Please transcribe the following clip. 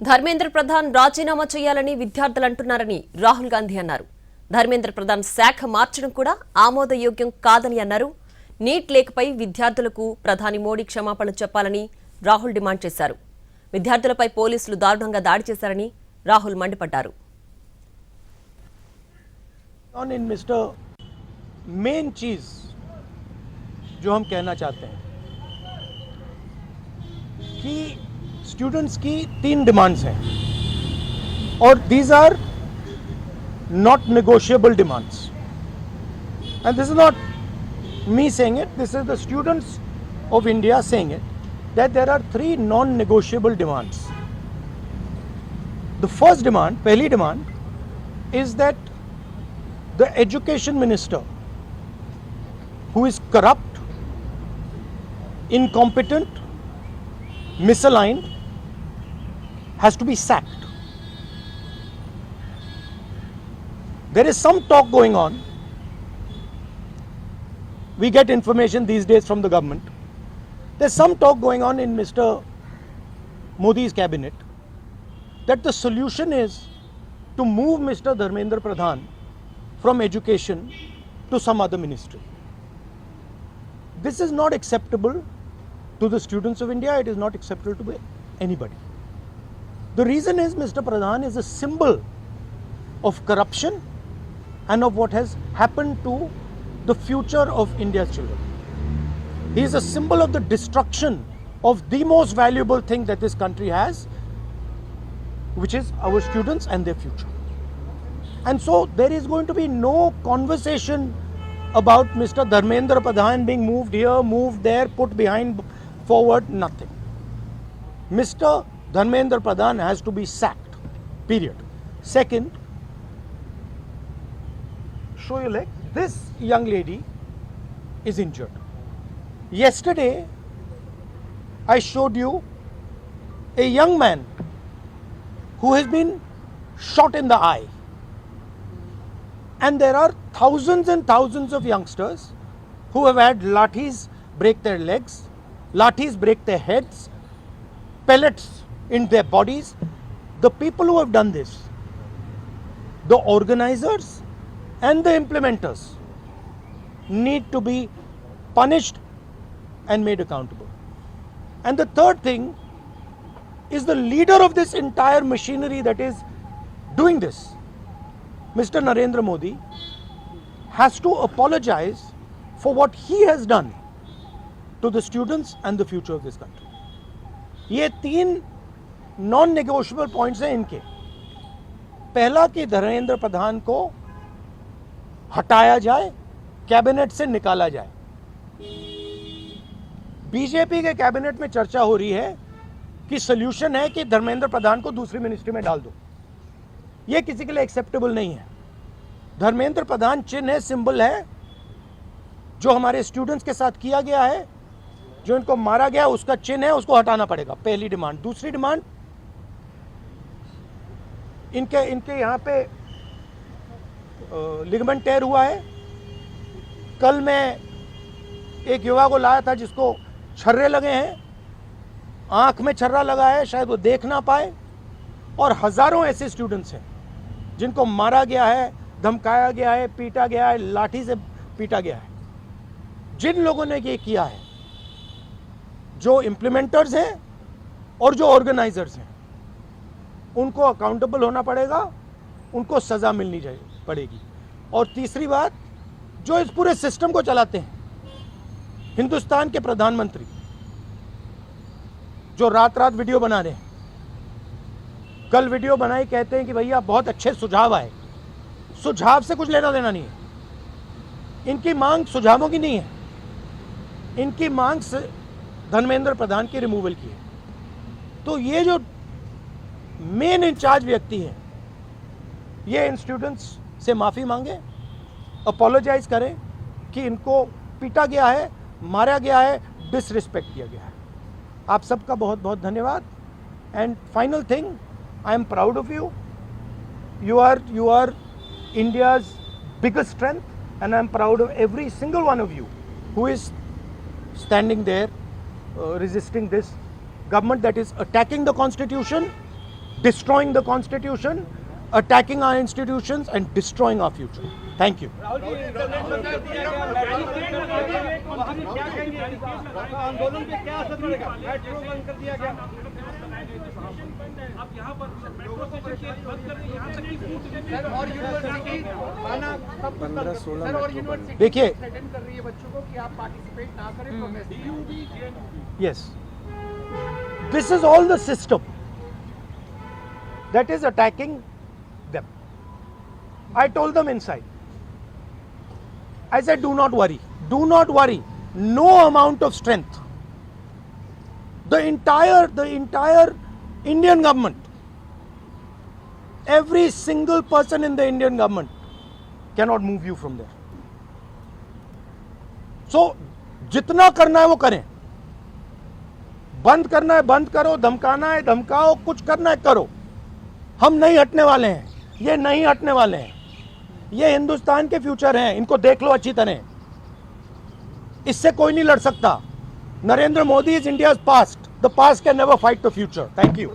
ధర్మేంద్ర ప్రధాన్ రాజీనామా చేయాలని విద్యార్థులు అంటున్నారని రాహుల్ గాంధీ అన్నారు. ధర్మేంద్ర ప్రధాన్ శాఖ మార్చడం కూడా ఆమోదయోగ్యం కాదని అన్నారు. నీట్ లేఖపై విద్యార్థులకు ప్రధాని మోడీ క్షమాపణ చెప్పాలని రాహుల్ డిమాండ్ చేశారు. విద్యార్థులపై పోలీసులు దారుణంగా దాడి చేశారని రాహుల్ మండిపడ్డారు. मेन चीज जो हम कहना चाहते हैं कि स्टूडेंट्स की 3 डिमांड्स हैं और these are not negotiable demands and this is not me saying it, this is the students of India saying it that there are 3 non negotiable demands. The first demand, pehli demand is that the education minister, who is corrupt, incompetent, misaligned, has to be sacked. There is some talk going on. We get information these days from the government. There's some talk going on in Mr. Modi's cabinet that the solution is to move Mr. Dharmendra Pradhan from education to some other ministry. This is not acceptable to the students of India. It is not acceptable to anybody. The reason is Mr. Pradhan is a symbol of corruption and of what has happened to the future of India's children. He is a symbol of the destruction of the most valuable thing that this country has, which is our students and their future. And so there is going to be no conversation about Mr. Dharmendra Pradhan being moved here, moved there, put behind, forward, nothing. Mr. Dharmendra Pradhan has to be sacked, period. Second, show your leg. This young lady is injured. Yesterday, I showed you a young man who has been shot in the eye. And there are thousands and thousands of youngsters who have had lathis break their legs, lathis break their heads, pellets in their bodies. The people who have done this, the organizers and the implementers, need to be punished and made accountable. And the third thing is the leader of this entire machinery that is doing this, Mr. Narendra Modi, has to apologize for what he has done to the students and the future of this country. ये 3 non negotiable points हैं इनके. पहला कि धर्मेंद्र प्रधान को हटाया जाए, cabinet से निकाला जाए. बीजेपी के कैबिनेट में चर्चा हो रही है कि सोल्यूशन है कि धर्मेंद्र प्रधान को दूसरी मिनिस्ट्री में डाल दो. यह किसी के लिए एक्सेप्टेबल नहीं है. धर्मेंद्र प्रधान चिन्ह है, सिंबल है, जो हमारे स्टूडेंट्स के साथ किया गया है, जो इनको मारा गया उसका चिन्ह है, उसको हटाना पड़ेगा. पहली डिमांड. दूसरी डिमांड, इनके यहां पे लिगामेंट टेयर हुआ है. कल मैं एक युवा को लाया था जिसको छर्रे लगे हैं, आंख में छर्रा लगा है, शायद वो देख ना पाए. और हजारों ऐसे स्टूडेंट्स हैं जिनको मारा गया है, धमकाया गया है, पीटा गया है, लाठी से पीटा गया है. जिन लोगों ने ये किया है, जो इम्प्लीमेंटर्स हैं और जो ऑर्गेनाइजर्स हैं, उनको अकाउंटेबल होना पड़ेगा, उनको सजा मिलनी पड़ेगी. और तीसरी बात, जो इस पूरे सिस्टम को चलाते हैं, हिंदुस्तान के प्रधानमंत्री, जो रात रात वीडियो बना रहे हैं, कल वीडियो बनाई, कहते हैं कि भैया बहुत अच्छे सुझाव आए. सुझाव से कुछ लेना देना नहीं है. इनकी मांग सुझावों की नहीं है. इनकी मांग धर्मेंद्र प्रधान की रिमूवल की है. तो ये जो मेन इंचार्ज व्यक्ति है, ये इन स्टूडेंट्स से माफी मांगे, अपोलोजाइज करें कि इनको पीटा गया है, मारा गया है, डिसरिस्पेक्ट किया गया है. आप सबका बहुत बहुत धन्यवाद. And final thing, I am proud of you. You are India's biggest strength, and I am proud of every single one of you who is standing there resisting this government that is attacking the constitution, destroying the constitution, attacking our institutions and destroying our future. Thank you. आंदोलन पे क्या असर पड़ेगा? Metro बंद कर दिया गया। अब यहाँ पर मेट्रो स्टेशन बंद कर दिया, यहाँ तक कि सर और यूनिवर्सिटी खाना सब 15-16 सर और यूनिवर्सिटी देखिए थ्रेटन कर रही है बच्चों को कि आप पार्टिसिपेट ना करें protest. Yes. This is all the system that is attacking them. I told them inside. I said, do not worry. Do not worry. No amount of strength. The entire Indian government, every single person in the Indian government cannot move you from there. So, जितना करना है वो करें. बंद करना है बंद करो, धमकाना है धमकाओ, कुछ करना है करो. हम नहीं हटने वाले हैं. ये नहीं हटने वाले हैं. ये हिंदुस्तान के फ्यूचर हैं. इनको देख लो अच्छी तरह. इससे कोई नहीं लड़ सकता. Narendra Modi is India's past. The past can never fight the future. Thank you.